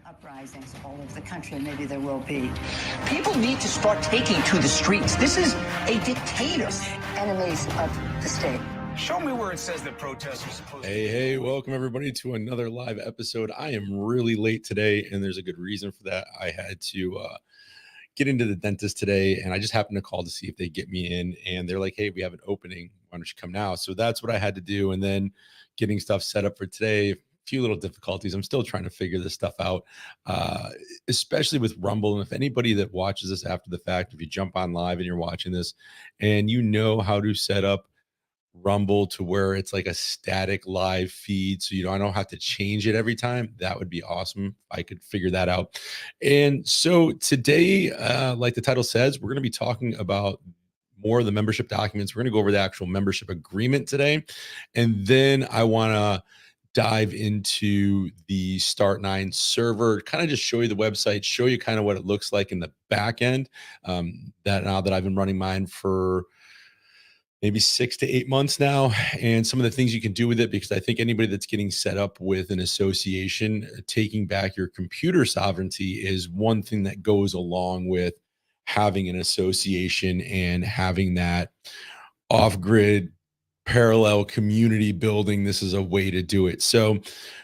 uprisings all over the country, and maybe there will be. People need to start taking to the streets. This is a dictator. Enemies of the state. Show me where it says that protests are supposed to be. Hey, welcome everybody to another live episode. I am really late today, and there's a good reason for that. I had to get into the dentist today, and I just happened to call to see if they get me in, and they're like, hey, we have an opening. Why don't you come now? So that's what I had to do, and then getting stuff set up for today. Few little difficulties. I'm still trying to figure this stuff out, especially with Rumble. And if anybody that watches this after the fact, if you jump on live and you're watching this and you know how to set up Rumble to where it's like a static live feed, so I don't have to change it every time, that would be awesome. I could figure that out. And so today, like the title says, we're going to be talking about more of the membership documents. We're going to go over the actual membership agreement today. And then I want to dive into the Start9 server, kind of just show you the website, show you kind of what it looks like in the back end. That now that I've been running mine for maybe 6 to 8 months now, and some of the things you can do with it, because I think anybody that's getting set up with an association, taking back your computer sovereignty is one thing that goes along with having an association and having that off-grid parallel community building. This is a way to do it. So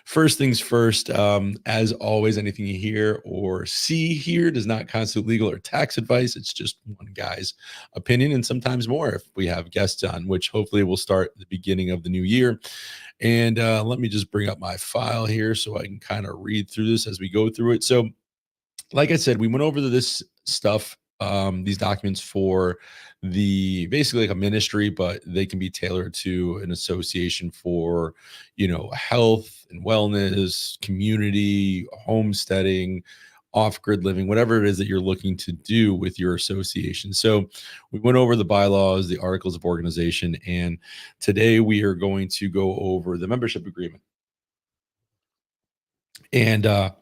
first things first, as always, anything you hear or see here does not constitute legal or tax advice. It's just one guy's opinion, and sometimes more if we have guests on, which hopefully will start at the beginning of the new year. And let me just bring up my file here so I can kind of read through this as we go through it. So like I said, we went over this stuff, these documents for the basically like a ministry, but they can be tailored to an association for, health and wellness, community, homesteading, off-grid living, whatever it is that you're looking to do with your association. So we went over the bylaws, the articles of organization, and today we are going to go over the membership agreement. And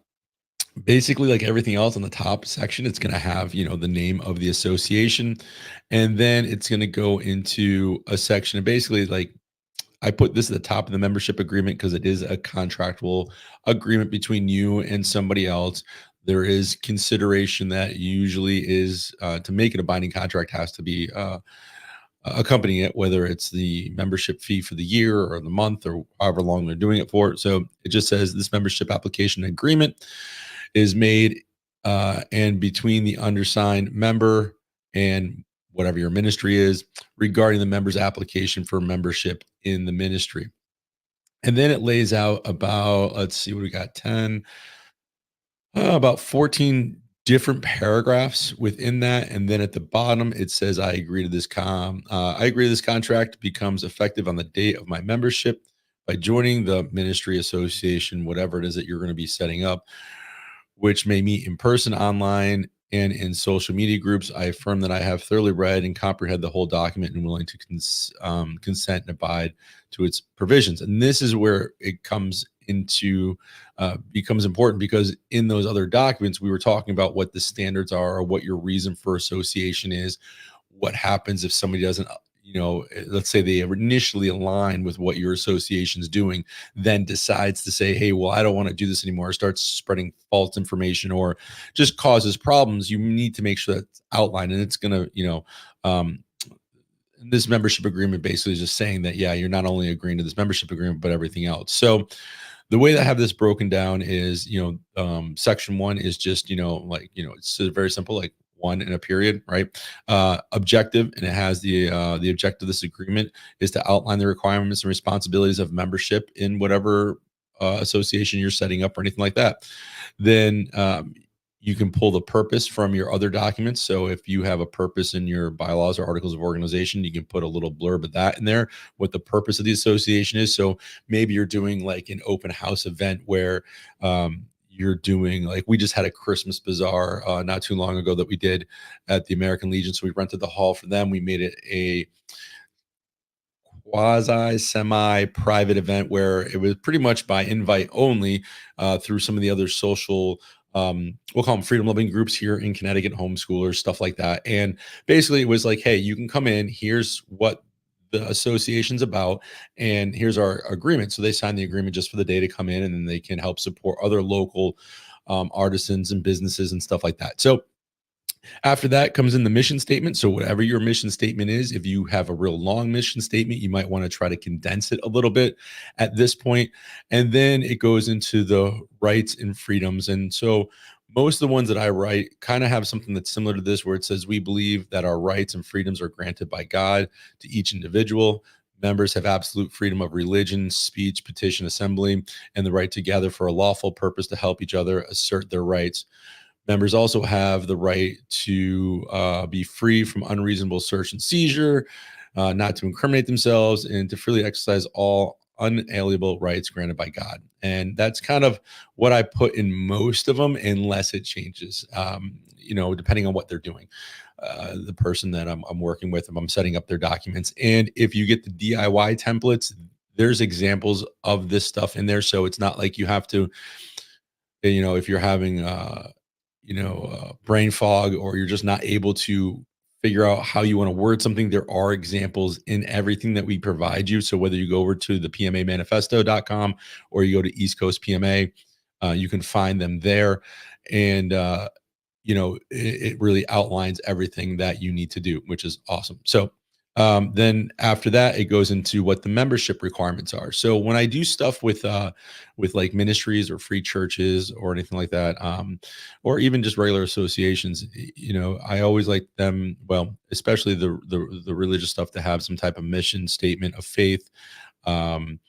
basically, like everything else on the top section, it's going to have, the name of the association. And then it's going to go into a section. And basically, like, I put this at the top of the membership agreement because it is a contractual agreement between you and somebody else. There is consideration that usually is to make it a binding contract has to be accompanying it, whether it's the membership fee for the year or the month or however long they're doing it for. So it just says this membership application agreement is made and between the undersigned member and whatever your ministry is regarding the member's application for membership in the ministry. And then it lays out about, let's see what we got, about 14 different paragraphs within that. And then at the bottom, it says, I agree to this contract becomes effective on the date of my membership by joining the ministry association, whatever it is that you're going to be setting up, which may meet in person, online, and in social media groups. I affirm that I have thoroughly read and comprehend the whole document and willing to consent and abide to its provisions. And this is where it comes into becomes important, because in those other documents, we were talking about what the standards are or what your reason for association is. What happens if somebody doesn't, let's say they initially align with what your association is doing, then decides to say, hey, well, I don't want to do this anymore, starts spreading false information or just causes problems. You need to make sure that's outlined, and it's going to, this membership agreement basically is just saying that, yeah, you're not only agreeing to this membership agreement, but everything else. So the way that I have this broken down is, section 1 is just, it's very simple, like 1 in a period, right? Objective, and it has the objective of this agreement is to outline the requirements and responsibilities of membership in whatever association you're setting up or anything like that. Then you can pull the purpose from your other documents. So if you have a purpose in your bylaws or articles of organization, you can put a little blurb of that in there, what the purpose of the association is. So maybe you're doing like an open house event where you're doing, like, we just had a Christmas bazaar not too long ago that we did at the American Legion. So we rented the hall for them. We made it a quasi semi-private event where it was pretty much by invite only through some of the other social we'll call them freedom loving groups here in Connecticut, homeschoolers, stuff like that. And basically it was like, hey, you can come in, here's what the association's about, and here's our agreement. So they sign the agreement just for the day to come in, and then they can help support other local artisans and businesses and stuff like that. So after that comes in the mission statement. So whatever your mission statement is, if you have a real long mission statement, you might want to try to condense it a little bit at this point. And then it goes into the rights and freedoms. And so most of the ones that I write kind of have something that's similar to this, where it says, we believe that our rights and freedoms are granted by God to each individual. Members have absolute freedom of religion, speech, petition, assembly, and the right to gather for a lawful purpose to help each other assert their rights. Members also have the right to be free from unreasonable search and seizure, not to incriminate themselves, and to freely exercise all unalienable rights granted by God. And that's kind of what I put in most of them, unless it changes, depending on what they're doing. The person that I'm working with, if I'm setting up their documents. And if you get the DIY templates, there's examples of this stuff in there. So it's not like you have to, if you're having, brain fog, or you're just not able to figure out how you want to word something, there are examples in everything that we provide you. So whether you go over to the pmamanifesto.com or you go to East Coast PMA, you can find them there. And, it really outlines everything that you need to do, which is awesome. So then after that, it goes into what the membership requirements are. So when I do stuff with like ministries or free churches or anything like that, or even just regular associations, I always like them, well, especially the religious stuff, to have some type of mission statement of faith. Um,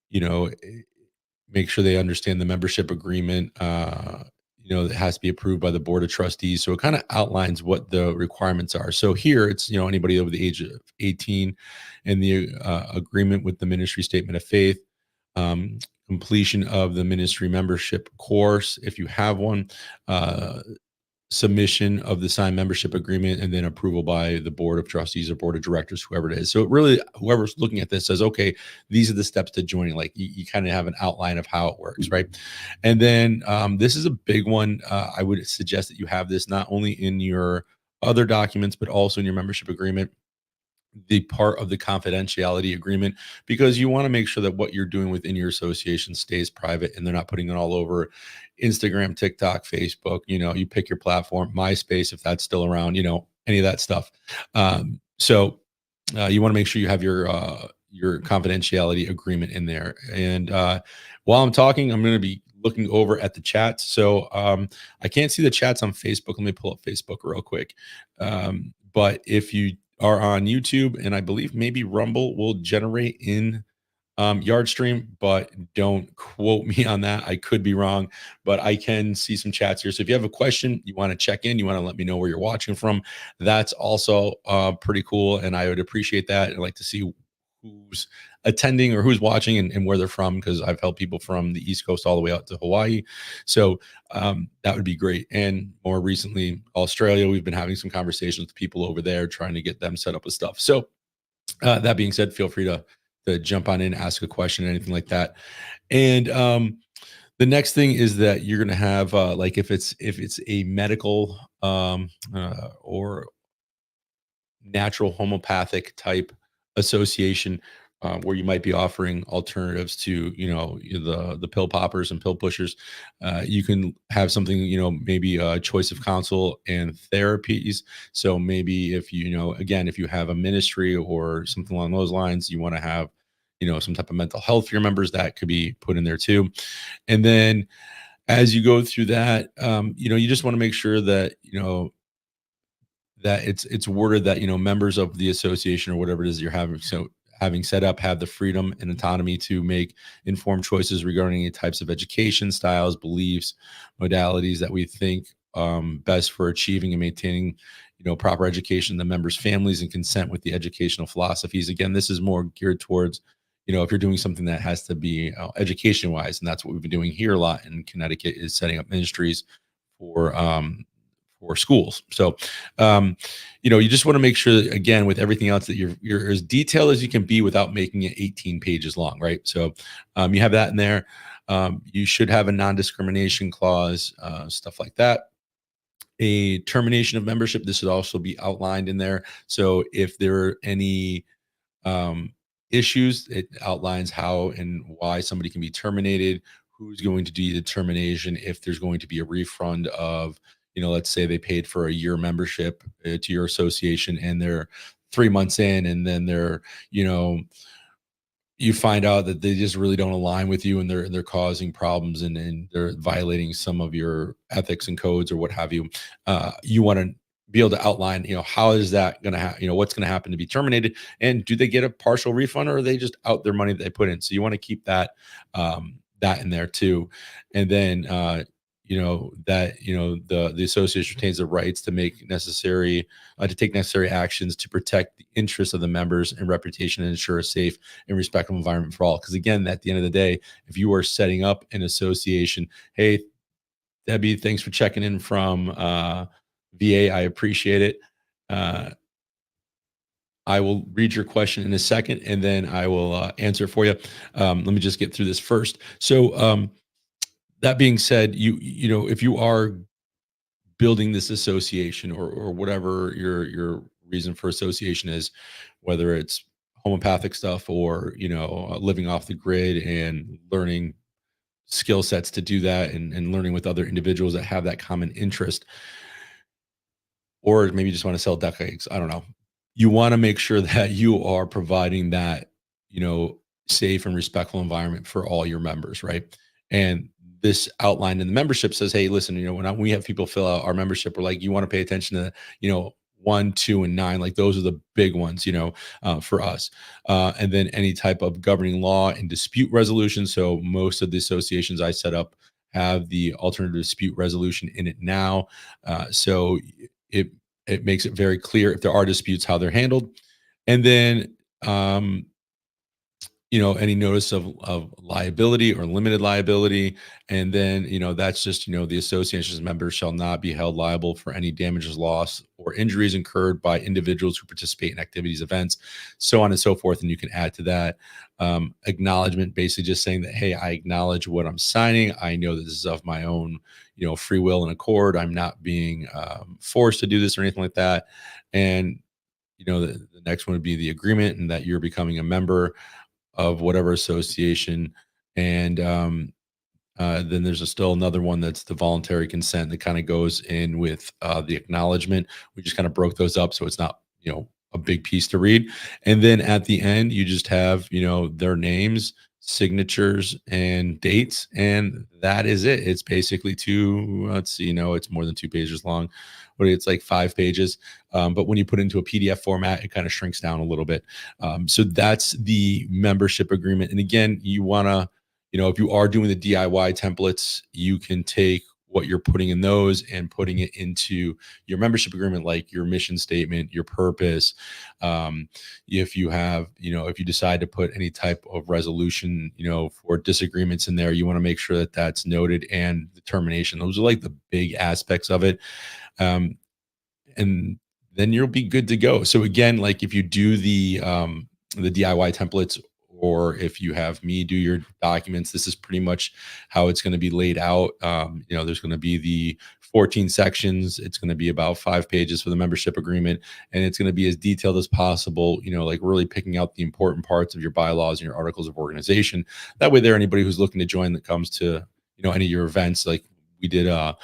you know, make sure they understand the membership agreement. It has to be approved by the board of trustees. So it kind of outlines what the requirements are. So here it's, anybody over the age of 18, and the agreement with the ministry statement of faith, um, completion of the ministry membership course, if you have one, submission of the signed membership agreement, and then approval by the board of trustees or board of directors, whoever it is. So it really, whoever's looking at this says, okay, these are the steps to joining. Like you kind of have an outline of how it works, right? And then this is a big one. I would suggest that you have this not only in your other documents, but also in your membership agreement, the part of the confidentiality agreement, because you want to make sure that what you're doing within your association stays private, and they're not putting it all over Instagram, TikTok, Facebook. You pick your platform, MySpace, if that's still around, any of that stuff. So you want to make sure you have your confidentiality agreement in there. And while I'm talking, I'm going to be looking over at the chats. So I can't see the chats on Facebook. Let me pull up Facebook real quick. But if you are on YouTube, and I believe maybe Rumble will generate in Yardstream, but don't quote me on that. I could be wrong, but I can see some chats here. So if you have a question, you want to check in, you want to let me know where you're watching from, that's also pretty cool. And I would appreciate that. I'd like to see who's attending or who's watching, and where they're from, because I've helped people from the East Coast all the way out to Hawaii. So that would be great. And more recently, Australia, we've been having some conversations with people over there, trying to get them set up with stuff. So that being said, feel free to jump on in, ask a question, anything like that. And the next thing is that you're going to have like if it's a medical or natural homeopathic type association, where you might be offering alternatives to the pill poppers and pill pushers, you can have something, maybe a choice of counsel and therapies. So maybe if again, if you have a ministry or something along those lines, you want to have some type of mental health for your members, that could be put in there too. And then as you go through that, you just want to make sure that that it's worded that members of the association or whatever it is you're having set up have the freedom and autonomy to make informed choices regarding the types of education styles, beliefs, modalities that we think best for achieving and maintaining proper education, the members' families, and consent with the educational philosophies. Again, this is more geared towards if you're doing something that has to be education wise, and that's what we've been doing here a lot in Connecticut, is setting up ministries for schools. So, you just want to make sure that, again, with everything else, that you're as detailed as you can be without making it 18 pages long, right? So you have that in there. You should have a non-discrimination clause, stuff like that. A termination of membership, this should also be outlined in there. So if there are any um, issues. It outlines how and why somebody can be terminated, who's going to do the termination, if there's going to be a refund of, let's say they paid for a year membership to your association and they're 3 months in, and then you know, you find out that they just really don't align with you, and they're causing problems, and they're violating some of your ethics and codes or what have you. You want to be able to outline, how is that going to happen, what's going to happen to be terminated, and do they get a partial refund, or are they just out their money that they put in? So you want to keep that in there too. And then that the association retains the rights to make necessary to take necessary actions to protect the interests of the members and reputation, and ensure a safe and respectful environment for all. Because again, at the end of the day, if you are setting up an association, hey, Debbie, thanks for checking in from VA. I appreciate it. Uh, I will read your question in a second, and then I will answer it for you. Let me just get through this first. So, that being said, if you are building this association, or whatever your reason for association is, whether it's homeopathic stuff, or living off the grid and learning skill sets to do that, and learning with other individuals that have that common interest, or maybe you just want to sell duck eggs, I don't know. You want to make sure that you are providing that, you know safe and respectful environment for all your members, right? And this outline in the membership says, hey, listen, when we have people fill out our membership, we're like, you want to pay attention to, 1, 2, and 9, like those are the big ones, for us. And then any type of governing law and dispute resolution. So most of the associations I set up have the alternative dispute resolution in it now. So it it makes it very clear if there are disputes how they're handled. And then any notice of liability or limited liability. And then that's just the association's members shall not be held liable for any damages, loss, or injuries incurred by individuals who participate in activities, events, so on and so forth. And you can add to that acknowledgement, basically just saying that, hey, I acknowledge what I'm signing. I know that this is of my own free will and accord. I'm not being forced to do this or anything like that. And the next one would be the agreement, and that you're becoming a member of whatever association. And then there's still another one that's the voluntary consent that kind of goes in with the acknowledgement. We just kind of broke those up so it's not a big piece to read. And then at the end, you just have their names, signatures, and dates, and that is it. It's basically two. Let's see, it's more than 2 pages long, but it's like 5 pages. But when you put it into a PDF format, it kind of shrinks down a little bit. So that's the membership agreement. And again, you want to if you are doing the DIY templates, you can take what you're putting in those and putting it into your membership agreement, like your mission statement, your purpose. If you have, if you decide to put any type of resolution, for disagreements in there, you want to make sure that that's noted, and the termination. Those are like the big aspects of it. Um, and then you'll be good to go. So again, like if you do the DIY templates, or if you have me do your documents, this is pretty much how it's going to be laid out. There's going to be the 14 sections. It's going to be about 5 pages for the membership agreement, and it's going to be as detailed as possible. Like really picking out the important parts of your bylaws and your articles of organization. That way, there anybody who's looking to join that comes to any of your events, like we did a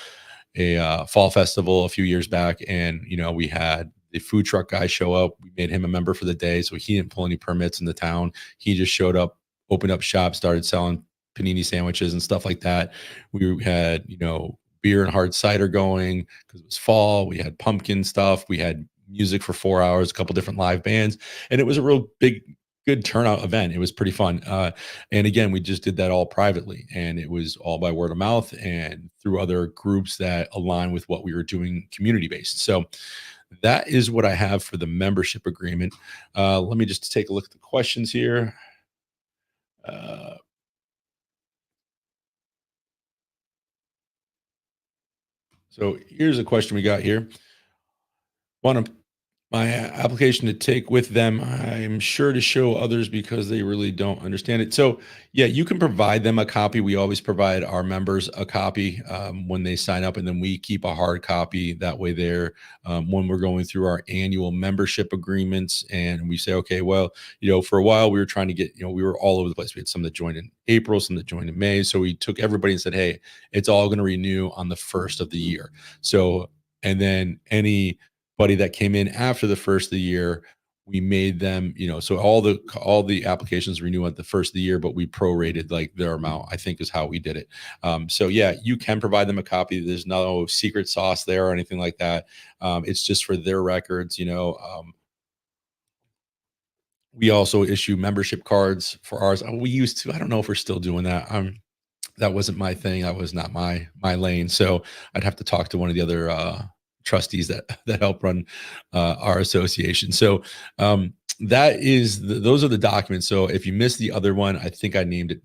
fall festival a few years back, and we had the food truck guy show up. We made him a member for the day, so he didn't pull any permits in the town. He just showed up, opened up shop, started selling panini sandwiches and stuff like that. We had beer and hard cider going because it was fall. We had pumpkin stuff. We had music for 4 hours, a couple different live bands, and it was a real big good turnout event. It was pretty fun. And again, we just did that all privately, and it was all by word of mouth and through other groups that align with what we were doing community based. So that is what I have for the membership agreement. Let me just take a look at the questions here. Uh, so here's a question we got here. Want to My application to take with them, I'm sure to show others because they really don't understand it. So, yeah, you can provide them a copy. We always provide our members a copy when they sign up, and then we keep a hard copy. That way, there, when we're going through our annual membership agreements, and we say, okay, well, for a while we were trying to get, we were all over the place. We had some that joined in April, some that joined in May. So we took everybody and said, hey, it's all going to renew on the first of the year. So, and then anybody that came in after the first of the year, we made them, so all the applications renew at the first of the year, but we prorated like their amount, I think is how we did it. So yeah, you can provide them a copy. There's no secret sauce there or anything like that. It's just for their records. We also issue membership cards for ours. We used to, I don't know if we're still doing that. That wasn't my thing. That was not my lane. So I'd have to talk to one of the other trustees that help run our association. So those are the documents. So if you missed the other one, I think I named it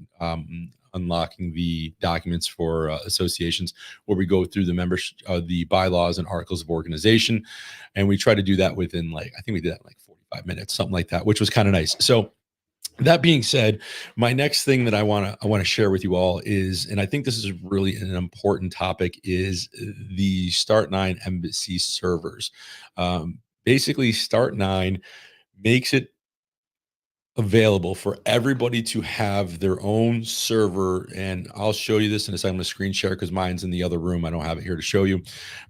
unlocking the documents for associations, where we go through the members, the bylaws and articles of organization, and we try to do that within, like, I think we did that in like 45 minutes, something like that, which was kind of nice. So that being said, my next thing that I want to share with you all is, and I think this is really an important topic, is the Start9 Embassy servers. Basically, Start9 makes it available for everybody to have their own server, and I'll show you this in a second. I'm going to screen share because mine's in the other room. I don't have it here to show you,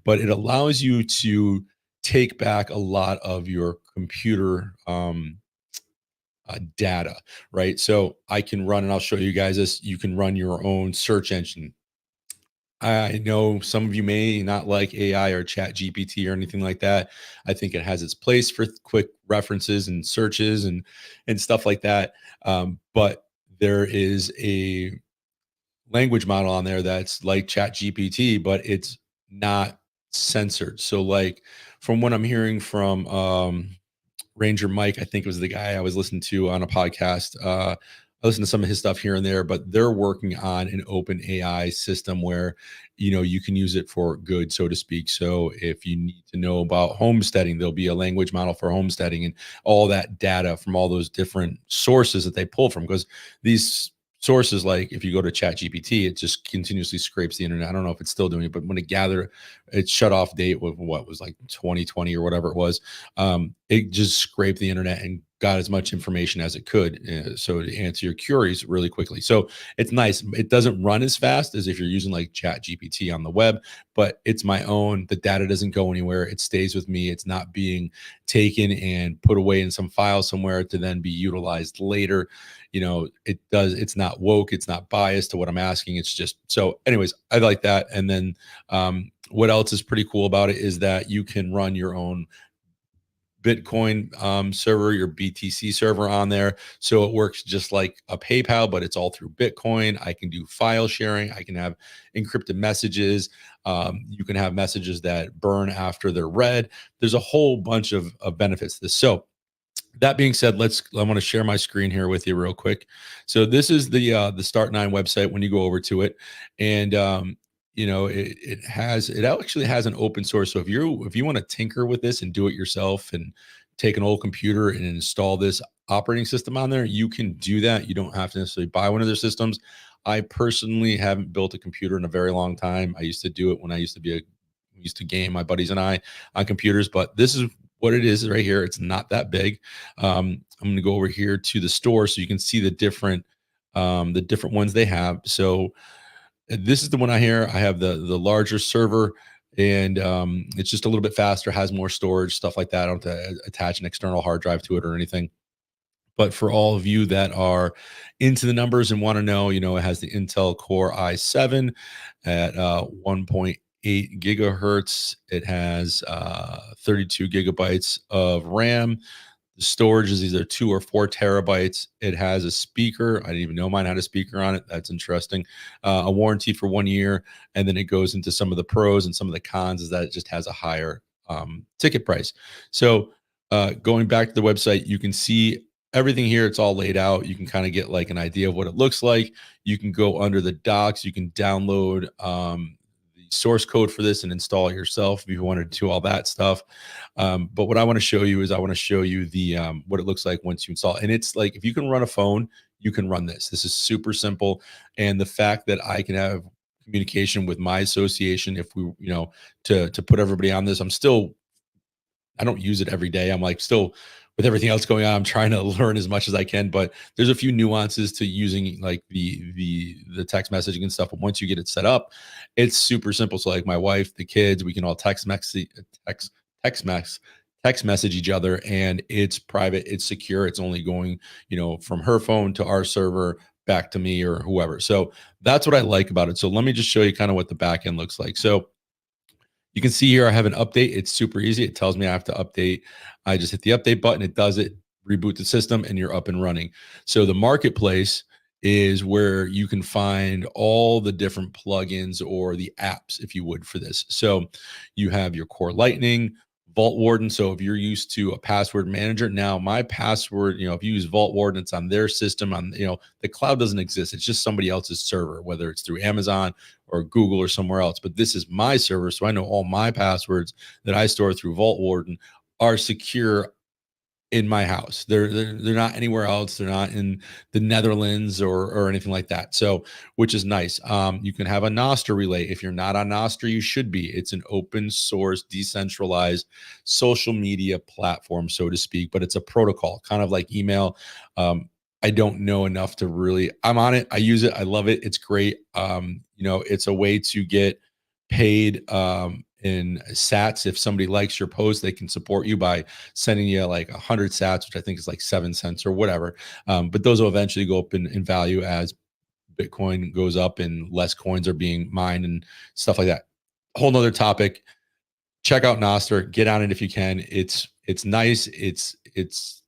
but it allows you to take back a lot of your computer data, right? So I can run, and I'll show you guys this. You can run your own search engine. I know some of you may not like AI or chat GPT or anything like that. I think it has its place for quick references and searches and stuff like that. But there is a language model on there that's like chat GPT, but it's not censored. So like, from what I'm hearing from Ranger Mike, I think it was the guy I was listening to on a podcast. I listen to some of his stuff here and there, but they're working on an open AI system where, you can use it for good, so to speak. So if you need to know about homesteading, there'll be a language model for homesteading, and all that data from all those different sources that they pull from. Because these sources, like if you go to chat GPT, it just continuously scrapes the internet. I don't know if it's still doing it, but when it gathered its shut off date with what was like 2020 or whatever it was, it just scraped the internet and got as much information as it could. So to answer your queries really quickly. So it's nice. It doesn't run as fast as if you're using like chat GPT on the web, but it's my own. The data doesn't go anywhere. It stays with me. It's not being taken and put away in some file somewhere to then be utilized later. It's not woke. It's not biased to what I'm asking. It's just, so anyways, I like that. And then what else is pretty cool about it is that you can run your own Bitcoin server, your BTC server on there. So it works just like a PayPal, but it's all through Bitcoin. I can do file sharing. I can have encrypted messages. You can have messages that burn after they're read. There's a whole bunch of benefits to this. So that being said, I want to share my screen here with you real quick. So this is the Start9 website when you go over to it. And it actually has an open source. So if you want to tinker with this and do it yourself and take an old computer and install this operating system on there, you can do that. You don't have to necessarily buy one of their systems. I personally haven't built a computer in a very long time. I used to do it when I used to we used to game, my buddies and I, on computers, but this is what it is right here. It's not that big. I'm going to go over here to the store so you can see the different ones they have. So this is the one I hear. I have the larger server, and it's just a little bit faster, has more storage, stuff like that. I don't have to attach an external hard drive to it or anything. But for all of you that are into the numbers and want to know, it has the Intel Core i7 at 1.8 gigahertz. It has 32 gigabytes of RAM. The storage is either 2 or 4 terabytes. It has a speaker. I didn't even know mine had a speaker on it. That's interesting. A warranty for 1 year. And then it goes into some of the pros, and some of the cons is that it just has a higher ticket price. So going back to the website, you can see everything here. It's all laid out. You can kind of get like an idea of what it looks like. You can go under the docs. You can download the source code for this and install it yourself if you wanted to do all that stuff. But what I want to show you is I want to show you the what it looks like once you install. And it's like if you can run a phone, you can run this. This is super simple. And the fact that I can have communication with my association, if we, to put everybody on this, I don't use it every day. I'm like still with everything else going on, I'm trying to learn as much as I can, but there's a few nuances to using like the text messaging and stuff. But once you get it set up, it's super simple. So like my wife, the kids, we can all text text mess text message each other, and it's private, it's secure, it's only going, from her phone to our server back to me or whoever. So that's what I like about it. So let me just show you kind of what the back end looks like. So you can see here I have an update. It's super easy. It tells me I have to update. I just hit the update button. It does it, reboot the system, and you're up and running. So the marketplace is where you can find all the different plugins or the apps, if you would, for this. So you have your core Lightning, Vault Warden. So if you're used to a password manager, now my password, if you use Vault Warden, it's on their system. The cloud doesn't exist. It's just somebody else's server, whether it's through Amazon or Google or somewhere else. But this is my server. So I know all my passwords that I store through Vault Warden are secure in my house. They're not anywhere else. They're not in the Netherlands or anything like that. So, which is nice. You can have a Nostr relay. If you're not on Nostr, you should be. It's an open source, decentralized social media platform, so to speak. But it's a protocol, kind of like email. I don't know enough to really. I'm on it. I use it. I love it. It's great. It's a way to get paid in sats. If somebody likes your post, they can support you by sending you like 100 sats, which I think is like 7 cents or whatever. But those will eventually go up in value as Bitcoin goes up and less coins are being mined and stuff like that. Whole nother topic. Check out Nostr. Get on it if you can. It's nice. It's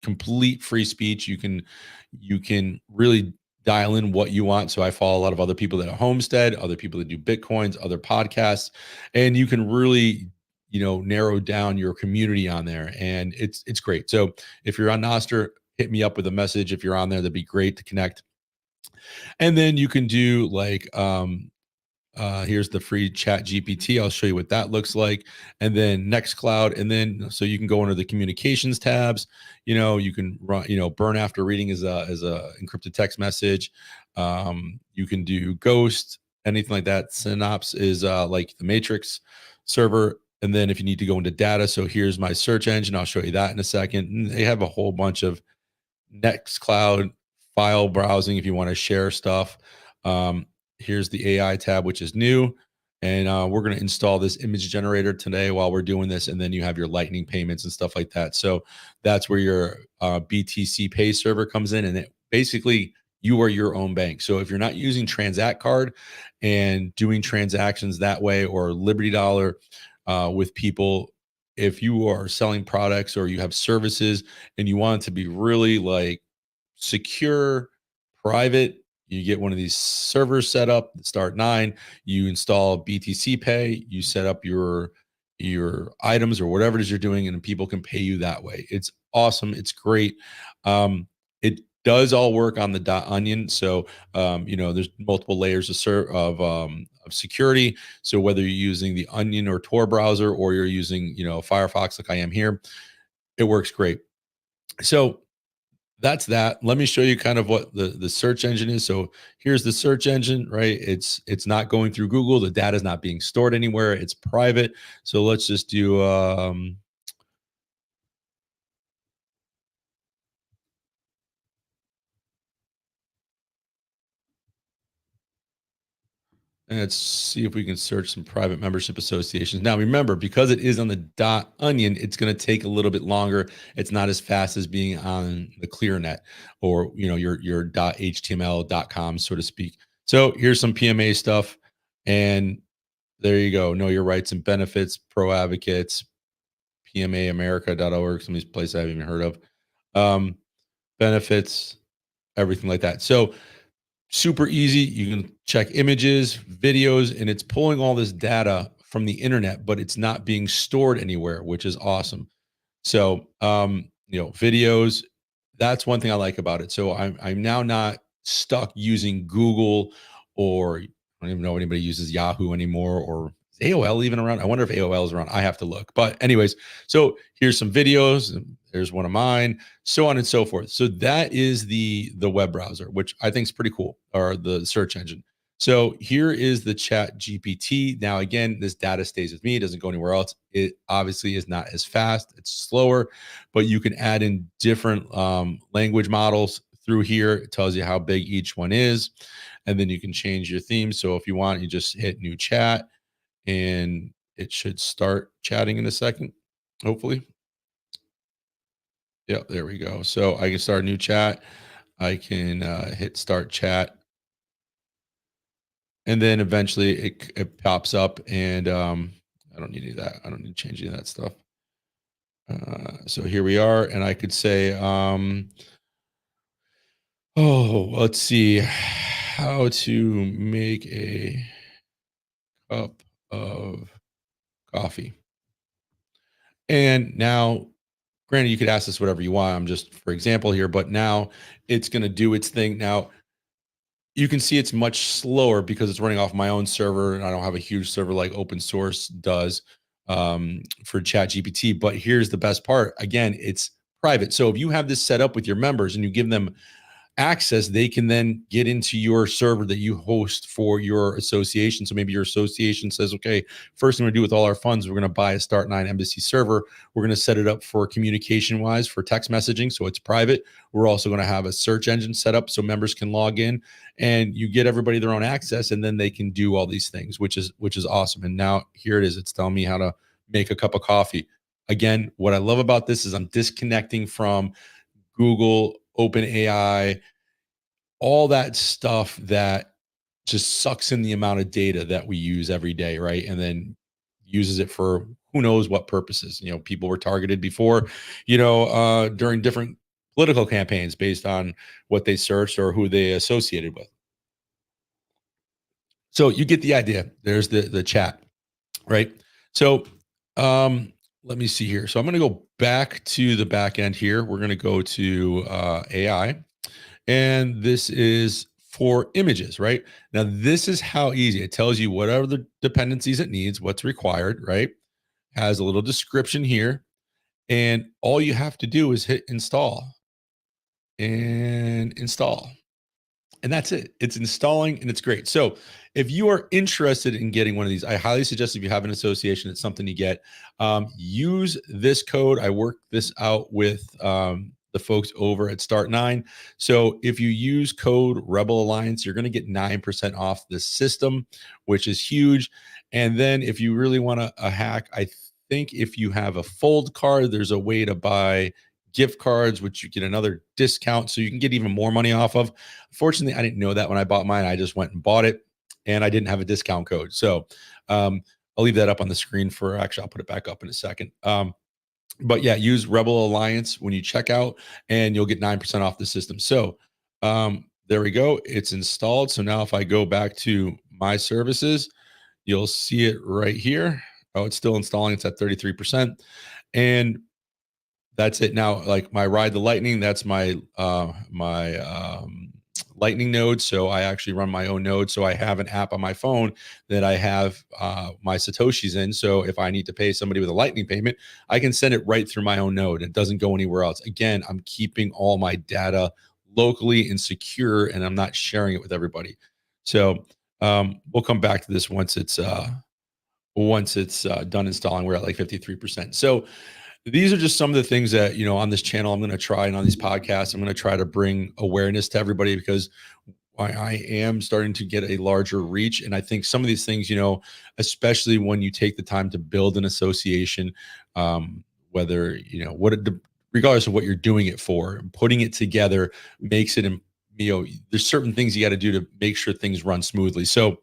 complete free speech. You can really dial in what you want. So I follow a lot of other people that are Homestead, other people that do Bitcoins, other podcasts, and you can really, narrow down your community on there. And it's great. So if you're on Nostr, hit me up with a message. If you're on there, that'd be great to connect. And then you can do like here's the free chat GPT. I'll show you what that looks like. And then Nextcloud. And then so you can go under the communications tabs. You can run, burn after reading is a encrypted text message. You can do Ghost, anything like that. Synapse is like the Matrix server. And then if you need to go into data, so here's my search engine. I'll show you that in a second. And they have a whole bunch of Nextcloud file browsing if you want to share stuff. Here's the AI tab, which is new. And we're going to install this image generator today while we're doing this. And then you have your Lightning payments and stuff like that. So that's where your BTC Pay server comes in. And it basically, you are your own bank. So if you're not using Transact Card and doing transactions that way, or Liberty Dollar with people, if you are selling products or you have services and you want it to be really like secure, private, you get one of these servers set up, Start9, you install BTC Pay, you set up your items or whatever it is you're doing, and people can pay you that way. It's awesome. It's great. It does all work on the .onion. So there's multiple layers of security. So whether you're using the Onion or Tor browser, or you're using Firefox like I am here, it works great. So that's that. Let me show you kind of what the search engine is. So here's the search engine, right? It's not going through Google. The data is not being stored anywhere. It's private. So let's just do let's see if we can search some private membership associations. Now, remember, because it is on the .onion, it's going to take a little bit longer. It's not as fast as being on the ClearNet or your .html.com, so to speak. So here's some PMA stuff, and there you go. Know your rights and benefits, pro advocates, PMAamerica.org, some of these places I haven't even heard of. Benefits, everything like that. So super easy. You can check images, videos, and it's pulling all this data from the internet, but it's not being stored anywhere, which is awesome. So, videos, that's one thing I like about it. So I'm now not stuck using Google or don't even know if anybody uses Yahoo anymore, or is AOL even around? I wonder if AOL is around. I have to look. But anyways, so here's some videos. And there's one of mine, so on and so forth. So that is the web browser, which I think is pretty cool, or the search engine. So here is the Chat GPT. Now, again, this data stays with me. It doesn't go anywhere else. It obviously is not as fast. It's slower, but you can add in different language models through here. It tells you how big each one is, and then you can change your theme. So if you want, you just hit new chat, and it should start chatting in a second, hopefully. Yeah, there we go. So I can start a new chat. I can hit start chat, and then eventually it pops up, and I don't need any of that. I don't need to change any of that stuff. So here we are, and I could say, oh, let's see, how to make a cup of coffee. And now, granted, you could ask this whatever you want. I'm just for example here, but now it's going to do its thing. Now you can see it's much slower because it's running off my own server, and I don't have a huge server like open source does for Chat GPT. But here's the best part. Again, it's private. So if you have this set up with your members and you give them access, they can then get into your server that you host for your association. So maybe your association says, okay, first thing we're going to do with all our funds, we're going to buy a Start9 Embassy server. We're going to set it up for communication wise for text messaging. So it's private. We're also going to have a search engine set up so members can log in, and you get everybody their own access, and then they can do all these things, which is awesome. And now here it is. It's telling me how to make a cup of coffee. Again, what I love about this is I'm disconnecting from Google, OpenAI, all that stuff that just sucks in the amount of data that we use every day, right? And then uses it for who knows what purposes. People were targeted before, during different political campaigns based on what they searched or who they associated with. So you get the idea. There's the chat, right? So let me see here. So I'm going to go back to the back end here. We're going to go to AI. And this is for images, right? Now, this is how easy it tells you what are the dependencies it needs, what's required, right? Has a little description here. And all you have to do is hit install and install. And that's it. It's installing and it's great. So if you are interested in getting one of these, I highly suggest if you have an association, it's something you get. Use this code. I worked this out with the folks over at Start9. So if you use code Rebel Alliance, you're going to get 9% off the system, which is huge. And then if you really want a hack, I think if you have a fold card, there's a way to buy gift cards, which you get another discount. So you can get even more money off of. Fortunately, I didn't know that when I bought mine. I just went and bought it, and I didn't have a discount code. So I'll leave that up on the screen for, actually, I'll put it back up in a second. But yeah, use Rebel Alliance when you check out, and you'll get 9% off the system. So there we go. It's installed. So now if I go back to my services, you'll see it right here. Oh, it's still installing. It's at 33%. And that's it. Now, like my Ride the Lightning, that's my Lightning node. So I actually run my own node. So I have an app on my phone that I have my Satoshis in. So if I need to pay somebody with a Lightning payment, I can send it right through my own node. It doesn't go anywhere else. Again, I'm keeping all my data locally and secure, and I'm not sharing it with everybody. So we'll come back to this once it's done installing. We're at like 53%. So these are just some of the things that, on this channel, I'm going to try, and on these podcasts, I'm going to try to bring awareness to everybody, because I am starting to get a larger reach. And I think some of these things, especially when you take the time to build an association, whether, regardless of what you're doing it for, putting it together makes it, there's certain things you got to do to make sure things run smoothly. So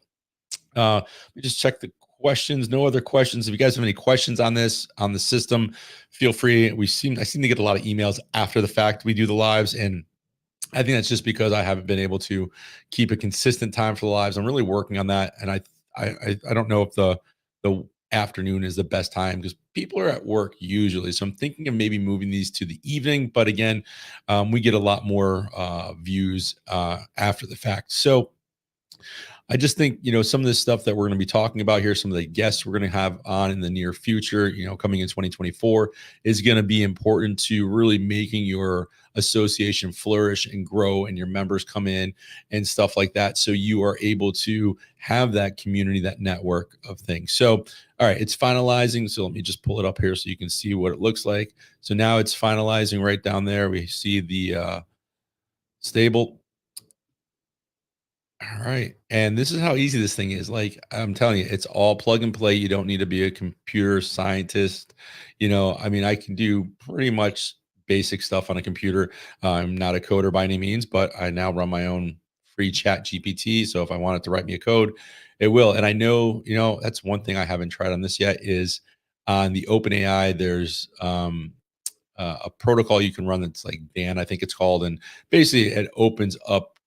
let me just check the questions. No other questions. If you guys have any questions on this, on the system, feel free. I seem to get a lot of emails after the fact we do the lives, and I think that's just because I haven't been able to keep a consistent time for the lives. I'm really working on that, and I don't know if the afternoon is the best time, because people are at work usually. So I'm thinking of maybe moving these to the evening. But again, we get a lot more views after the fact. So I just think, some of this stuff that we're going to be talking about here, some of the guests we're going to have on in the near future, coming in 2024, is going to be important to really making your association flourish and grow and your members come in and stuff like that. So you are able to have that community, that network of things. So, all right, it's finalizing. So let me just pull it up here so you can see what it looks like. So now it's finalizing right down there. We see the stable. All right. And this is how easy this thing is. Like I'm telling you, it's all plug and play. You don't need to be a computer scientist. I mean, I can do pretty much basic stuff on a computer. I'm not a coder by any means, but I now run my own free chat GPT. So if I wanted to write me a code, it will. And I know, that's one thing I haven't tried on this yet is on the OpenAI, there's a protocol you can run that's like Dan, I think it's called. And basically it opens up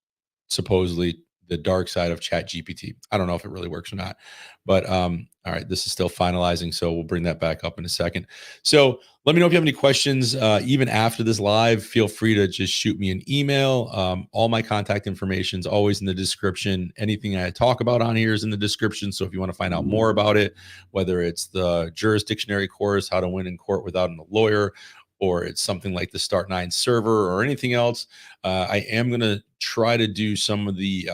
supposedly the dark side of chat gpt. I don't know if it really works or not, but all right, this is still finalizing, so we'll bring that back up in a second. So let me know if you have any questions. Even after this live, feel free to just shoot me an email. All my contact information is always in the description. Anything I talk about on here is in the description, so if you want to find out more about it, whether it's the jurisdictionary course, how to win in court without a lawyer, or it's something like the Start9 server or anything else, I am going to try to do some of the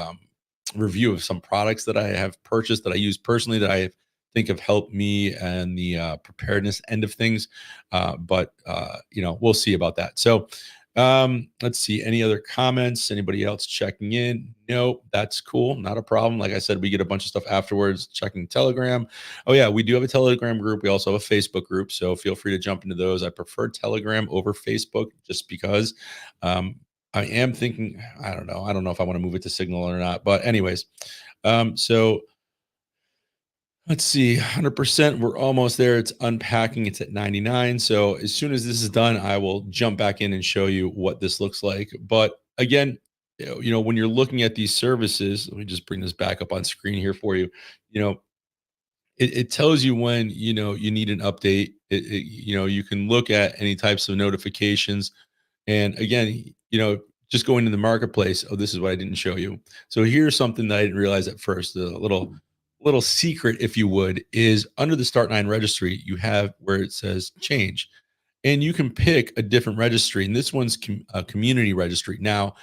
review of some products that I have purchased that I use personally that I think have helped me and the preparedness end of things. But we'll see about that. So let's see. Any other comments? Anybody else checking in? No, that's cool. Not a problem. Like I said, we get a bunch of stuff afterwards, checking Telegram. Oh yeah, we do have a Telegram group. We also have a Facebook group. So feel free to jump into those. I prefer Telegram over Facebook just because I am thinking, I don't know. I don't know if I want to move it to Signal or not. But anyways, so let's see, 100%. We're almost there. It's unpacking. It's at 99. So as soon as this is done, I will jump back in and show you what this looks like. But again, when you're looking at these services, let me just bring this back up on screen here for you. You know, it tells you when you need an update. You can look at any types of notifications, and again, just going to the marketplace. Oh, this is what I didn't show you. So here's something that I didn't realize at first. A little secret, if you would, is under the Start9 registry, you have where it says change, and you can pick a different registry. And this one's a community registry. Now,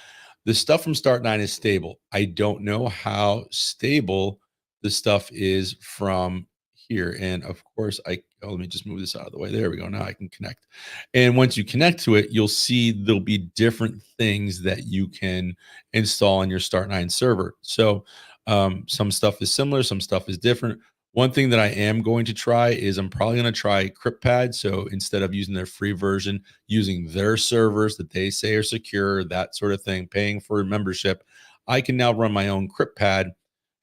the stuff from Start9 is stable. I don't know how stable the stuff is from here. And of course, let me just move this out of the way. There we go. Now I can connect. And once you connect to it, you'll see there'll be different things that you can install on your Start9 server. So some stuff is similar, some stuff is different. One thing that I am going to try is I'm probably going to try CryptPad. So instead of using their free version, using their servers that they say are secure, that sort of thing, paying for membership, I can now run my own CryptPad.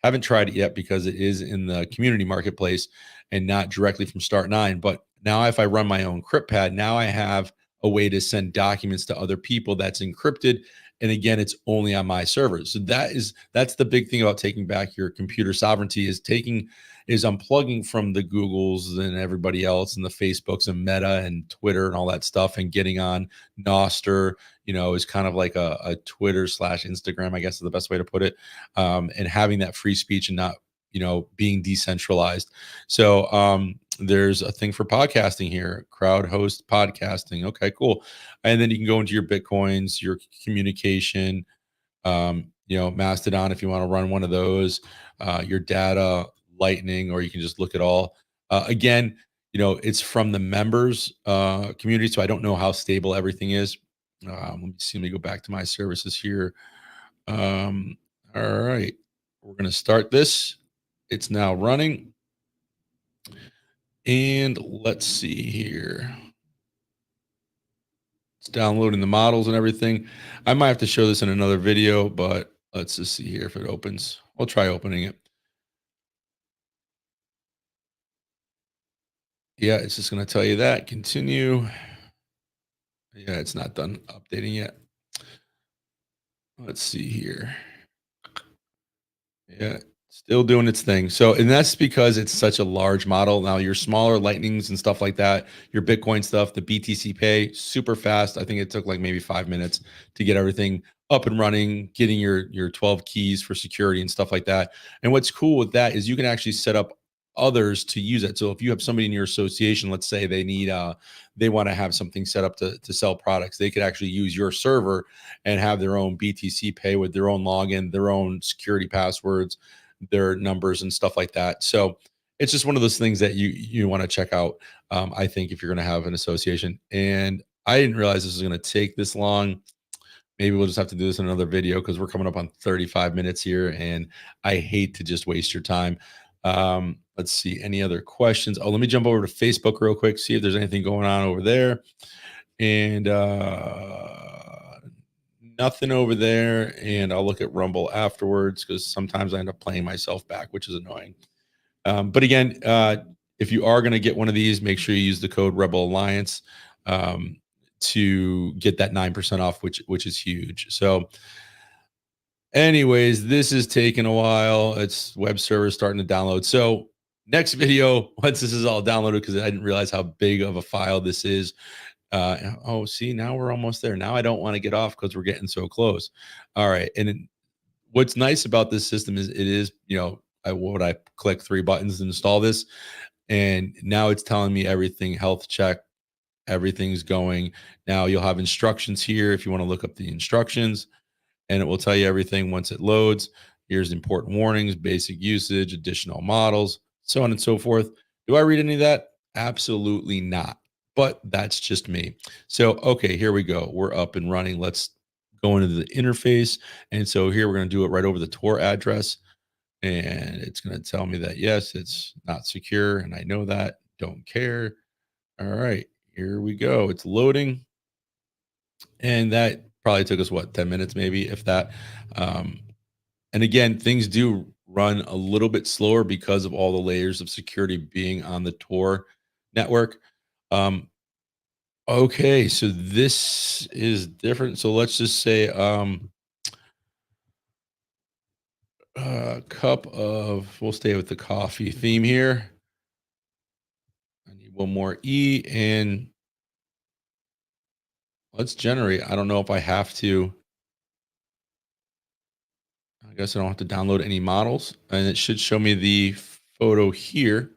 Haven't tried it yet because it is in the community marketplace and not directly from Start9. But now if I run my own CryptPad, now I have a way to send documents to other people that's encrypted. And again, it's only on my servers. So that's the big thing about taking back your computer sovereignty is unplugging from the Googles and everybody else and the Facebooks and Meta and Twitter and all that stuff and getting on Nostr, is kind of like a Twitter / Instagram, I guess is the best way to put it. And having that free speech and not, being decentralized. So there's a thing for podcasting here, crowd host podcasting. Okay, cool. And then you can go into your Bitcoins, your communication, Mastodon, if you want to run one of those, your data, Lightning, or you can just look at all. Again, it's from the members community, so I don't know how stable everything is. Let me see. Let me go back to my services here. All right, we're going to start this. It's now running. And let's see here. It's downloading the models and everything. I might have to show this in another video, but let's just see here if it opens. I'll try opening it. Yeah, it's just going to tell you that. Continue. Yeah, it's not done updating yet. Let's see here. Yeah, still doing its thing. So, and that's because it's such a large model. Now, your smaller lightnings and stuff like that, your Bitcoin stuff, the BTC Pay, super fast. I think it took like maybe 5 minutes to get everything up and running, getting your 12 keys for security and stuff like that. And what's cool with that is you can actually set up others to use it. So if you have somebody in your association, let's say they want to have something set up to sell products, they could actually use your server and have their own BTC pay with their own login, their own security passwords, their numbers and stuff like that. So it's just one of those things that you want to check out. I think if you're going to have an association, and I didn't realize this was going to take this long. Maybe we'll just have to do this in another video because we're coming up on 35 minutes here, and I hate to just waste your time. Let's see, any other questions? Oh, let me jump over to Facebook real quick, see if there's anything going on over there. And nothing over there. And I'll look at Rumble afterwards because sometimes I end up playing myself back, which is annoying. But again, if you are going to get one of these, make sure you use the code Rebel Alliance to get that 9% off, which is huge. So, anyways, this is taking a while. It's web server starting to download. So, next video, once this is all downloaded, because I didn't realize how big of a file this is. Oh, see, now we're almost there. Now I don't want to get off because we're getting so close. All right, and what's nice about this system is it is, I click 3 buttons to install this, and now it's telling me everything, health check, everything's going. Now you'll have instructions here if you want to look up the instructions, and it will tell you everything once it loads. Here's important warnings, basic usage, additional models, so on and so forth. Do I read any of that? Absolutely not. But that's just me. So, okay, here we go. We're up and running. Let's go into the interface. And so here we're going to do it right over the Tor address. And it's going to tell me that, yes, it's not secure. And I know that. Don't care. All right, here we go. It's loading. And that probably took us, 10 minutes, maybe, if that. And again, things do run a little bit slower because of all the layers of security being on the Tor network. Okay, so this is different. So let's just say cup of, we'll stay with the coffee theme here. I need one more E, and let's generate. I don't know if I have to. I guess I don't have to download any models, and it should show me the photo here.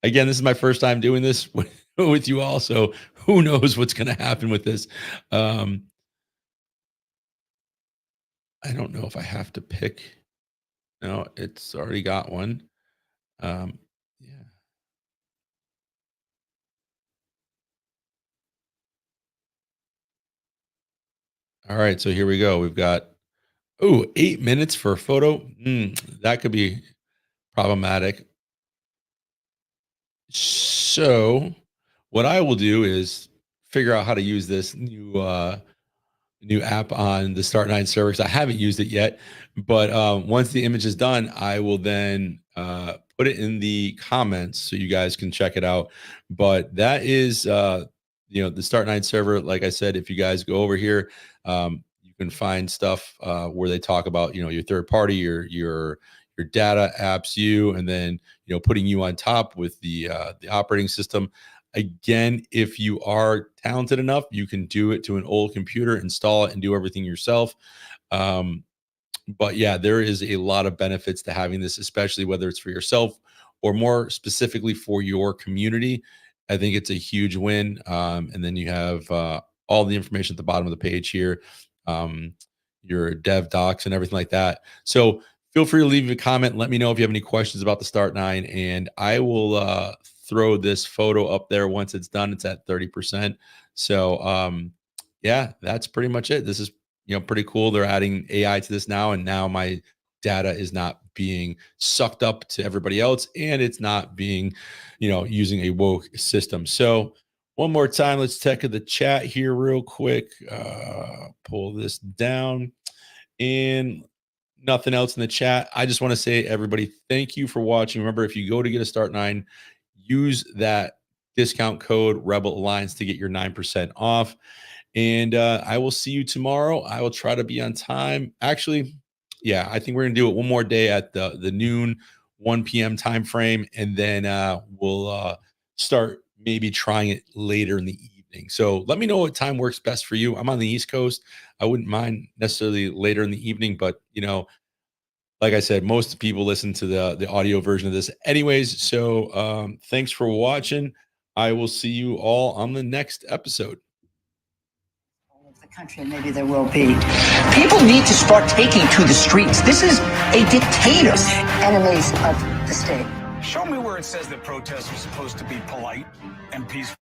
Again, this is my first time doing this with you all, so who knows what's going to happen with this. Um, I don't know if I have to pick. No, it's already got one. Yeah. All right, so here we go. We've got 8 minutes for a photo. That could be problematic. So, what I will do is figure out how to use this new app on the Start9 server, because I haven't used it yet. But once the image is done, I will then put it in the comments so you guys can check it out. But that is, the Start9 server. Like I said, if you guys go over here, you can find stuff where they talk about, your third party, your data apps, and then putting you on top with the operating system. Again, if you are talented enough, you can do it to an old computer, install it, and do everything yourself. Um, but yeah, there is a lot of benefits to having this, especially whether it's for yourself or more specifically for your community. I think it's a huge win. And then you have all the information at the bottom of the page here, um, your dev docs and everything like that. So feel free to leave a comment. Let me know if you have any questions about the Start9, and I will throw this photo up there once it's done. It's at 30%. So yeah, that's pretty much it. This is pretty cool. They're adding AI to this now, and now my data is not being sucked up to everybody else, and it's not being using a woke system. So one more time, let's check the chat here real quick. Pull this down, and nothing else in the chat. I just want to say, everybody, thank you for watching. Remember, if you go to get a Start9, use that discount code Rebel Alliance to get your 9% off. And I will see you tomorrow. I will try to be on time. Actually, yeah, I think we're gonna do it one more day at the noon, 1 p.m. time frame, and then we'll start maybe trying it later in the evening. evening. So let me know what time works best for you. I'm on the East Coast. I wouldn't mind necessarily later in the evening, but like I said, most people listen to the audio version of this anyways. So thanks for watching. I will see you all on the next episode. All of the country, maybe there will be. People need to start taking to the streets. This is a dictator. Enemies of the state. Show me where it says that protests are supposed to be polite and peaceful.